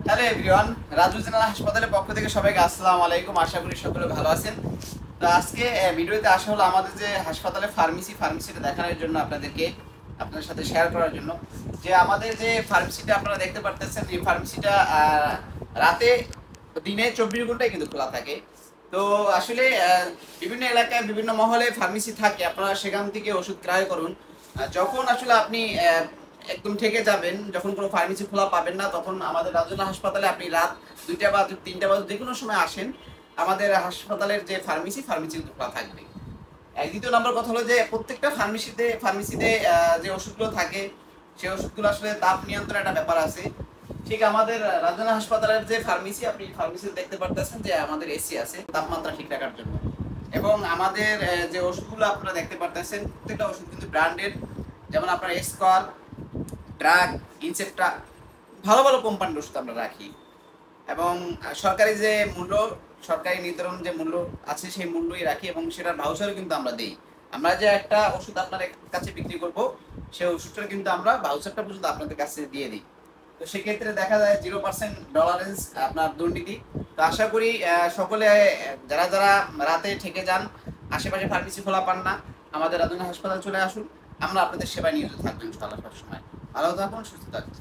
Hello everyone, Raju general হাসপাতালের পক্ষ থেকে সবাইকে আসসালামু আলাইকুম। আশা করি সকলে ভালো আছেন। তো আজকে ভিডিওতে আসা হলো আমাদের যে হাসপাতালে ফার্মেসিটা দেখানোর জন্য, আপনাদের সাথে শেয়ার করার জন্য। যে আমাদের যে ফার্মেসিটা আপনারা দেখতে পারতেছেন, এই ফার্মেসিটা রাতে দিনে 24 ঘন্টায় কিন্তু খোলা থাকে। তো আসলে বিভিন্ন এলাকায় বিভিন্ন মহলে ফার্মেসি থাকে, আপনারা সেখান থেকে ওষুধ ক্রয় করুন। যখন আসলে আপনি একদম ঠেকে যাবেন, যখন কোনো ফার্মেসি খোলা পাবেন না, তখন আমাদের রাজুলা হাসপাতালে আপনি রাত 2টা বা 3টা বা যে কোনো সময় আসেন, আমাদের হাসপাতালের যে ফার্মেসি কিন্তু খোলা থাকবে। দ্বিতীয় নম্বর কথা হলো যে প্রত্যেকটা ফার্মেসিতে যে ওষুধগুলো থাকে, সেই ওষুধগুলো আসলে তাপ নিয়ন্ত্রণ একটা ব্যাপার আছে। ঠিক আমাদের রাজধানী হাসপাতালের যে ফার্মেসি, আপনি ফার্মেসিতে দেখতে পারতেছেন যে আমাদের এসি আছে তাপমাত্রা ঠিক রাখার জন্য। এবং আমাদের যে ওষুধগুলো আপনারা দেখতে পারতেছেন, প্রত্যেকটা ওষুধ কিন্তু ব্র্যান্ডেড। যেমন আপনার এসকল, ড্রাগ, ইনসেপ্টা, ভালো ভালো কোম্পানির ওষুধ আমরা রাখি। এবং সরকারি যে মূল্য, সরকারি নির্ধারণ যে মূল্য আছে, সেই মূল্যই রাখি। এবং সেটার ভাউচারও কিন্তু আমরা দিই। আমরা যে একটা ওষুধ আপনার কাছে বিক্রি করব, সেই ওষুধটা কিন্তু আমরা ভাউচারটা পর্যন্ত আপনাদের কাছে দিয়ে দিই। তো সেক্ষেত্রে দেখা যায় 0% টলারেন্স আপনার দুর্নীতি। তো আশা করি সকলে যারা যারা রাতে ঠেকে যান, আশেপাশে ফার্মেসি খোলা পান না, আমাদের রাজধানী হাসপাতাল চলে আসুন। আমরা আপনাদের সেবায় নিয়োজিত থাকবেন ইনশাআল্লাহ সবসময়। ভালো থাকুন, সুস্থ থাকুন।